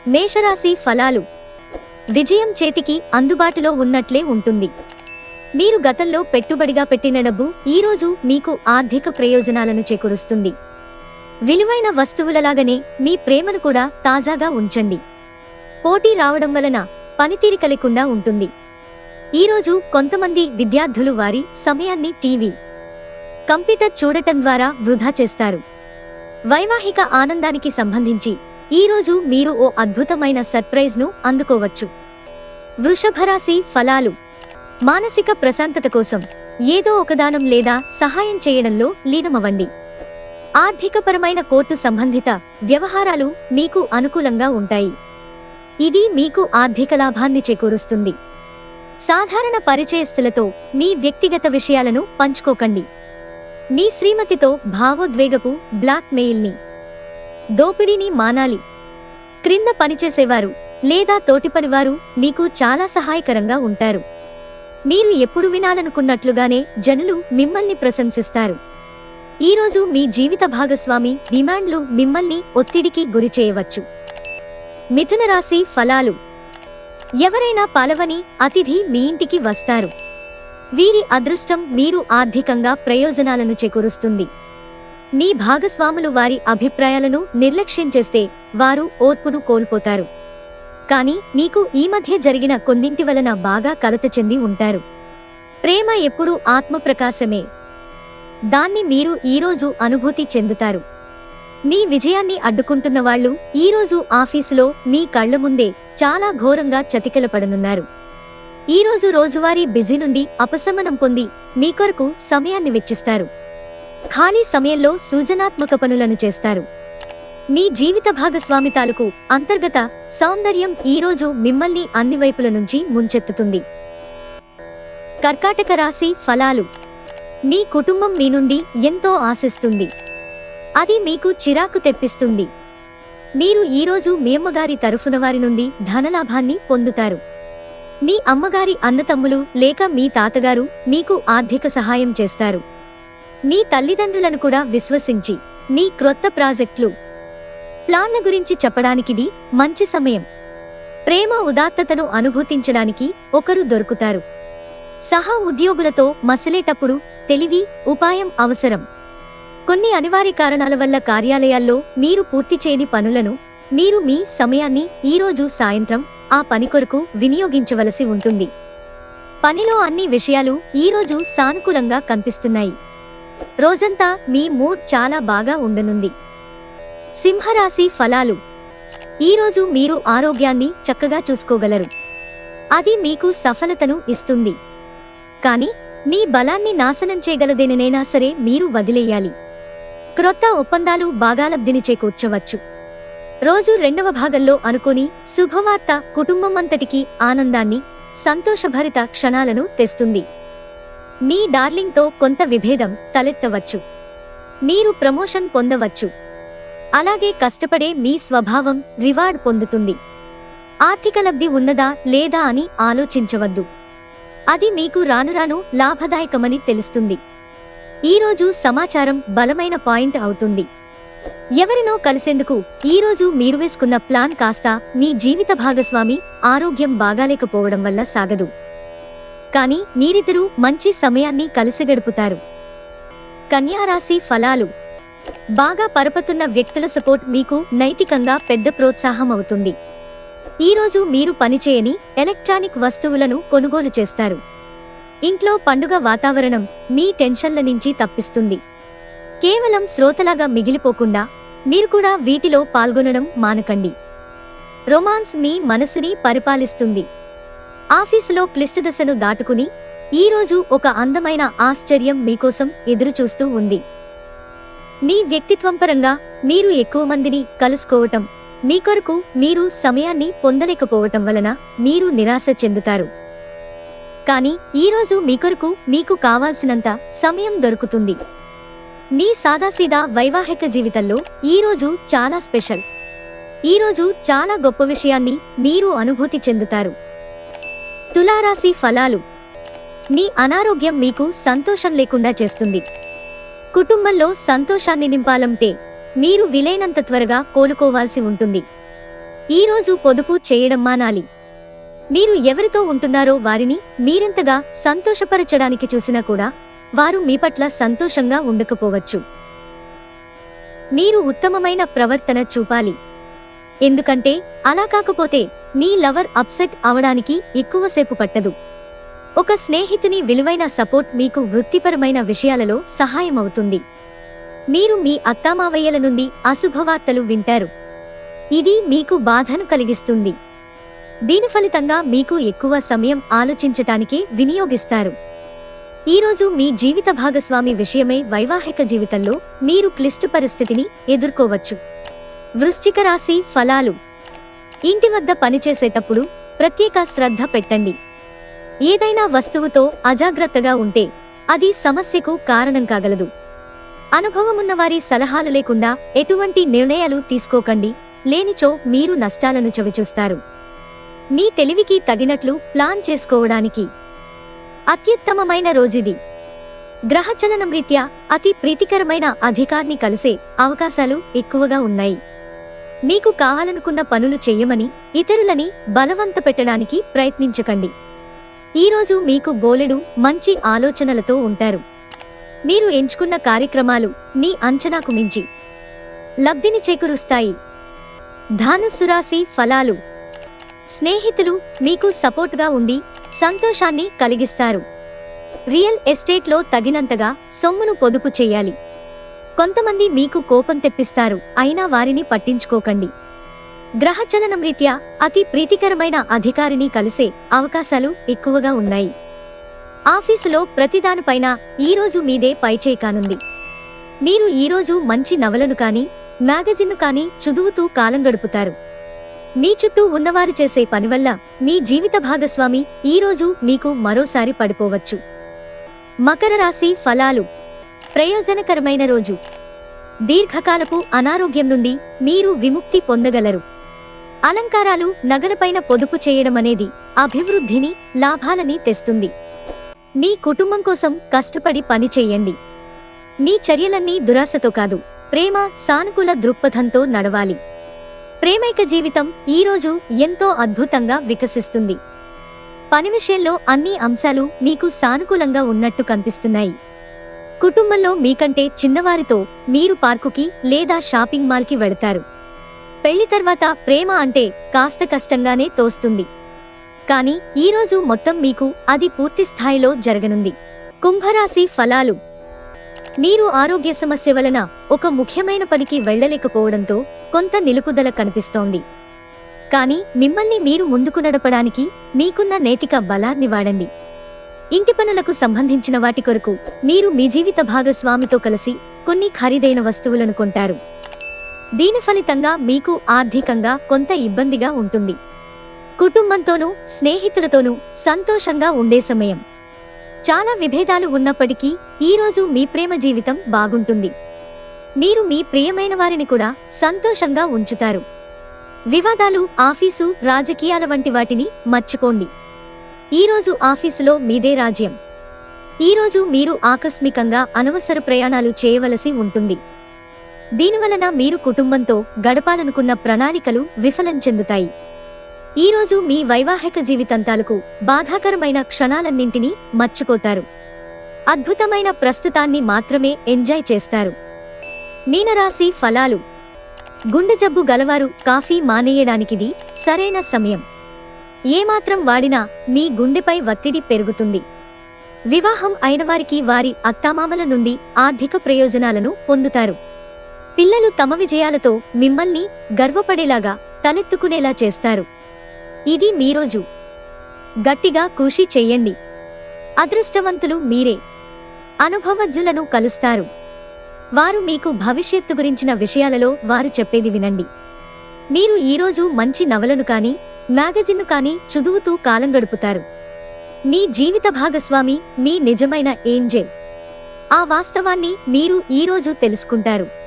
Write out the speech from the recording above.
మేషరాశి ఫలాలు. విజయం చేతికి అందుబాటులో ఉన్నట్లే ఉంటుంది. మీరు గతంలో పెట్టుబడిగా పెట్టిన డబ్బు ఈరోజు మీకు ఆర్థిక ప్రయోజనాలను చేకూరుస్తుంది. విలువైన వస్తువులలాగనే మీ ప్రేమను కూడా తాజాగా ఉంచండి. పోటీ రావడం వలన పనితీరిక లేకుండా ఉంటుంది. ఈరోజు కొంతమంది విద్యార్థులు వారి సమయాన్ని టీవీ, కంప్యూటర్ చూడటం ద్వారా వృధా చేస్తారు. వైవాహిక ఆనందానికి సంబంధించి ఈరోజు మీరు ఓ అద్భుతమైన సర్ప్రైజ్ను అందుకోవచ్చు. వృషభరాశి ఫలాలు. మానసిక ప్రశాంతత కోసం ఏదో ఒక దానం లేదా సహాయం చేయడంలో లీనమవ్వండి. ఆర్థికపరమైన కోర్టు సంబంధిత వ్యవహారాలు మీకు అనుకూలంగా ఉంటాయి. ఇది మీకు ఆర్థిక లాభాన్ని చేకూరుస్తుంది. సాధారణ పరిచయస్తులతో మీ వ్యక్తిగత విషయాలను పంచుకోకండి. మీ శ్రీమతితో భావోద్వేగపు బ్లాక్ మెయిల్ని, దోపిడీని మానాలి. క్రింద పనిచేసేవారు లేదా తోటిపనివారు మీకు చాలా సహాయకరంగా ఉంటారు. మీరు ఎప్పుడు వినాలనుకున్నట్లుగానే జనులు మిమ్మల్ని ప్రశంసిస్తారు. ఈరోజు మీ జీవిత భాగస్వామి డిమాండ్లు మిమ్మల్ని ఒత్తిడికి గురిచేయవచ్చు. మిథున రాశి ఫలాలు. ఎవరైనా పాలవని అతిథి మీ ఇంటికి వస్తారు. వీరి అదృష్టం మీరు ఆర్థికంగా ప్రయోజనాలను చేకూరుస్తుంది. మీ భాగస్వాములు వారి అభిప్రాయాలను నిర్లక్ష్యం చేస్తే వారు ఓర్పును కోల్పోతారు. కానీ మీకు ఈ మధ్య జరిగిన కొన్నింటి వలన బాగా కలత చెంది ఉంటారు. ప్రేమ ఎప్పుడూ ఆత్మప్రకాశమే. దాన్ని మీరు ఈరోజు అనుభూతి చెందుతారు. మీ విజయాన్ని అడ్డుకుంటున్న వాళ్ళు ఈరోజు ఆఫీసులో మీ కళ్ల ముందే చాలా ఘోరంగా చతికిలపడనున్నారు. ఈరోజు రోజువారీ బిజీ నుండి ఉపశమనం పొంది మీ కొరకు సమయాన్ని వెచ్చిస్తారు. ఖాళీ సమయంలో సృజనాత్మక పనులను చేస్తారు. మీ జీవిత భాగస్వామి తాలూకు అంతర్గత సౌందర్యం ఈరోజు మిమ్మల్ని అన్ని వైపుల నుంచి ముంచెత్తుతుంది. కర్కాటక రాశి ఫలాలు. మీ కుటుంబం మీ నుండి ఎంతో ఆశిస్తుంది. అది మీకు చిరాకు తెప్పిస్తుంది. మీరు ఈరోజు మీ అమ్మగారి తరఫున వారి నుండి ధనలాభాన్ని పొందుతారు. మీ అమ్మగారి అన్నతమ్ములు లేక మీ తాతగారు మీకు ఆర్థిక సహాయం చేస్తారు. మీ తల్లిదండ్రులను కూడా విశ్వసించి మీ క్రొత్త ప్రాజెక్టులు, ప్లాన్ల గురించి చెప్పడానికిది మంచి సమయం. ప్రేమ ఉదాత్తతను అనుభూతించడానికి ఒకరు దొరుకుతారు. సహా ఉద్యోగులతో మసలేటప్పుడు తెలివి, ఉపాయం అవసరం. కొన్ని అనివార్య కారణాల వల్ల కార్యాలయాల్లో మీరు పూర్తి చేయని పనులను మీరు మీ సమయాన్ని ఈరోజు సాయంత్రం ఆ పని కొరకు వినియోగించవలసి ఉంటుంది. పనిలో అన్ని విషయాలు ఈరోజు సానుకూలంగా కనిపిస్తున్నాయి. రోజంతా మీ మూడ్ చాలా బాగా ఉండనుంది. సింహరాశి ఫలాలు. ఈరోజు మీరు ఆరోగ్యాన్ని చక్కగా చూసుకోగలరు. అది మీకు సఫలతను ఇస్తుంది. కానీ మీ బలాన్ని నాశనం చేయగలదేనైనా సరే మీరు వదిలేయాలి. క్రొత్త ఒప్పందాలు బాగా లబ్ధిని చేకూర్చవచ్చు. రోజు రెండవ భాగంలో అనుకోని శుభవార్త కుటుంబమంతటికీ ఆనందాన్ని, సంతోషభరిత క్షణాలను తెస్తుంది. మీ డార్లింగ్తో కొంత విభేదం తలెత్తవచ్చు. మీరు ప్రమోషన్ పొందవచ్చు. అలాగే కష్టపడే మీ స్వభావం రివార్డ్ పొందుతుంది. ఆర్థిక లబ్ధి ఉన్నదా లేదా అని ఆలోచించవద్దు. అది మీకు రానురాను లాభదాయకమని తెలుస్తుంది. ఈరోజు సమాచారం బలమైన పాయింట్ అవుతుంది. ఎవరినో కలిసేందుకు ఈరోజు మీరు వేసుకున్న ప్లాన్ కాస్త మీ జీవిత భాగస్వామి ఆరోగ్యం బాగాలేకపోవడం వల్ల సాగదు. కానీ మీరిద్దరూ మంచి సమయాన్ని కలిసి గడుపుతారు. కన్యారాశి ఫలాలు. బాగా పరపతున్న వ్యక్తుల సపోర్ట్ మీకు నైతికంగా పెద్ద ప్రోత్సాహం అవుతుంది. ఈరోజు మీరు పనిచేయని ఎలక్ట్రానిక్ వస్తువులను కొనుగోలు చేస్తారు. ఇంట్లో పండుగ వాతావరణం మీ టెన్షన్ల నుంచి తప్పిస్తుంది. కేవలం శ్రోతలాగా మిగిలిపోకుండా మీరు కూడా వీటిలో పాల్గొనడం మానకండి. రొమాన్స్ మీ మనసుని పరిపాలిస్తుంది. ఆఫీసులో క్లిష్టదశను దాటుకుని ఈరోజు ఒక అందమైన ఆశ్చర్యం మీకోసం ఎదురుచూస్తూ ఉంది. మీ వ్యక్తిత్వం పరంగా మీరు ఎక్కువ మందిని కలుసుకోవటం, మీ కొరకు మీరు సమయాన్ని పొందలేకపోవటం వలన మీరు నిరాశ చెందుతారు. కానీ ఈరోజు మీ కొరకు మీకు కావాల్సినంత సమయం దొరుకుతుంది. మీ సాదాసీదా వైవాహిక జీవితంలో ఈరోజు చాలా స్పెషల్. ఈరోజు చాలా గొప్ప విషయాన్ని మీరు అనుభూతి చెందుతారు. తులారాశి ఫలాలు. మీ అనారోగ్యం మీకు సంతోషం లేకుండా చేస్తుంది. కుటుంబంలో సంతోషాన్ని నింపాలంటే మీరు వీలైనంత త్వరగా కోలుకోవాల్సి ఉంటుంది. ఈరోజు పొదుపు చేయడం మానాలి. మీరు ఎవరితో ఉంటున్నారో వారిని మీరెంతగా సంతోషపరచడానికి చూసినా కూడా వారు మీ పట్ల సంతోషంగా ఉండకపోవచ్చు. మీరు ఉత్తమమైన ప్రవర్తన చూపాలి. ఎందుకంటే అలా కాకపోతే మీ లవర్ అప్సెట్ అవడానికి ఎక్కువసేపు పట్టదు. ఒక స్నేహితుని విలువైన సపోర్ట్ మీకు వృత్తిపరమైన విషయాలలో సహాయమవుతుంది. మీరు మీ అత్తామావయ్యల నుండి అశుభవార్తలు వింటారు. ఇది మీకు బాధను కలిగిస్తుంది. దీని ఫలితంగా మీకు ఎక్కువ సమయం ఆలోచించటానికి వినియోగిస్తారు. ఈరోజు మీ జీవిత భాగస్వామి విషయమై వైవాహిక జీవితంలో మీరు క్లిష్ట పరిస్థితిని ఎదుర్కోవచ్చు. వృశ్చిక రాశి ఫలాలు. ఇంటి వద్ద పనిచేసేటప్పుడు ప్రత్యేక శ్రద్ధ పెట్టండి. ఏదైనా వస్తువుతో అజాగ్రత్తగా ఉంటే అది సమస్యకు కారణం కాగలదు. అనుభవమున్నవారి సలహాలు లేకుండా ఎటువంటి నిర్ణయాలు తీసుకోకండి, లేనిచో మీరు నష్టాలను చవిచూస్తారు. మీ తెలివికి తగినట్లు ప్లాన్ చేసుకోవడానికి అత్యుత్తమమైన రోజుది. గ్రహచలనం రీత్యా అతి ప్రీతికరమైన అధికారిని కలిసే అవకాశాలు ఎక్కువగా ఉన్నాయి. మీకు కావాలనుకున్న పనులు చెయ్యమని ఇతరులని బలవంత పెట్టడానికి ప్రయత్నించకండి. ఈరోజు మీకు బోలెడు మంచి ఆలోచనలతో ఉంటారు. మీరు ఎంచుకున్న కార్యక్రమాలు మీ అంచనాకు మించి లబ్ధిని చేకూరుస్తాయి. ధనుస్సు రాశి ఫలాలు. స్నేహితులు మీకు సపోర్టుగా ఉండి సంతోషాన్ని కలిగిస్తారు. రియల్ ఎస్టేట్లో తగినంతగా సొమ్మును పొదుపు చేయాలి. కొంతమంది మీకు కోపం తెప్పిస్తారు, అయినా వారిని పట్టించుకోకండి. గ్రహచలనం రీత్యా అతి ప్రీతికరమైన అధికారిని కలిసే అవకాశాలు ఎక్కువగా ఉన్నాయి. ఆఫీసులో ప్రతిదానిపైన ఈరోజు మీదే పైచేయి కానుంది. మీరు ఈరోజు మంచి నవలను కానీ మ్యాగజిన్ను కానీ చదువుతూ కాలం గడుపుతారు. మీ చుట్టూ ఉన్నవారు చేసే పని వల్ల మీ జీవిత భాగస్వామి ఈరోజు మీకు మరోసారి పడిపోవచ్చు. మకర రాశి ఫలాలు. ప్రయోజనకరమైన రోజు. దీర్ఘకాలపు అనారోగ్యం నుండి మీరు విముక్తి పొందగలరు. అలంకారాలు, నగలపైన పొదుపు చేయడమనేది అభివృద్ధిని, లాభాలని తెస్తుంది. మీ కుటుంబం కోసం కష్టపడి పని చేయండి. మీ చర్యలన్నీ దురాశతో కాదు, ప్రేమ, సానుకూల దృక్పథంతో నడవాలి. ప్రేమైక జీవితం ఈరోజు ఎంతో అద్భుతంగా వికసిస్తుంది. పని విషయంలో అన్ని అంశాలు మీకు సానుకూలంగా ఉన్నట్టు కనిపిస్తున్నాయి. కుటుంబంలో మీకంటే చిన్నవారితో మీరు పార్కుకి లేదా షాపింగ్ మాల్కి వెడతారు. పెళ్లి తర్వాత ప్రేమ అంటే కాస్త కష్టంగానే తోస్తుంది. కానీ ఈరోజు మొత్తం మీకు అది పూర్తి స్థాయిలో జరగనుంది. కుంభరాశి ఫలాలు. మీరు ఆరోగ్య సమస్య వలన ఒక ముఖ్యమైన పనికి వెళ్లలేకపోవడంతో కొంత నిలుపుదల కనిపిస్తోంది. కానీ మిమ్మల్ని మీరు ముందుకు నడపడానికి మీకున్న నైతిక బలాన్ని వాడండి. ఇంటి పనులకు సంబంధించిన వాటి కొరకు మీరు మీ జీవిత భాగస్వామితో కలిసి కొన్ని ఖరీదైన వస్తువులను కొంటారు. దీని ఫలితంగా మీకు ఆర్థికంగా కొంత ఇబ్బందిగా ఉంటుంది. కుటుంబంతోనూ స్నేహితులతోనూ సంతోషంగా ఉండే సమయం. చాలా విభేదాలు ఉన్నప్పటికీ ఈరోజు మీ ప్రేమ జీవితం బాగుంటుంది. మీరు మీ ప్రియమైన వారిని కూడా సంతోషంగా ఉంచుతారు. వివాదాలు, ఆఫీసు, రాజకీయాల వంటి వాటిని మర్చిపోండి. ఈరోజు ఆఫీసులో మీదే రాజ్యం. ఈరోజు మీరు ఆకస్మికంగా అనవసర ప్రయాణాలు చేయవలసి ఉంటుంది. దీనివలన మీరు కుటుంబంతో గడపాలనుకున్న ప్రణాళికలు విఫలం చెందుతాయి. ఈరోజు మీ వైవాహిక జీవితాంతాలకు బాధాకరమైన క్షణాలన్నింటినీ మర్చిపోతారు. అద్భుతమైన ప్రస్తుతాన్ని మాత్రమే ఎంజాయ్ చేస్తారు. మీనరాశి ఫలాలు. గుండె జబ్బు గలవారు కాఫీ మానేయడానికిది సరైన సమయం. ఏమాత్రం వాడినా మీ గుండెపై ఒత్తిడి పెరుగుతుంది. వివాహం అయినవారికి వారి అత్తామామల నుండి ఆర్థిక ప్రయోజనాలను పొందుతారు. పిల్లలు తమ విజయాలతో మిమ్మల్ని గర్వపడేలాగా తలెత్తుకునేలా చేస్తారు. ఇది మీ రోజు. గట్టిగా కృషి చెయ్యండి. అదృష్టవంతులు మీరే. అనుభవజ్ఞులను కలుస్తారు. వారు మీకు భవిష్యత్తు గురించిన విషయాలలో వారు చెప్పేది వినండి. మీరు ఈరోజు మంచి నవలను కానీ మ్యాగజిన్ను కానీ చదువుతూ కాలం గడుపుతారు. మీ జీవిత భాగస్వామి మీ నిజమైన ఏంజెల్. ఆ వాస్తవాన్ని మీరు ఈరోజు తెలుసుకుంటారు.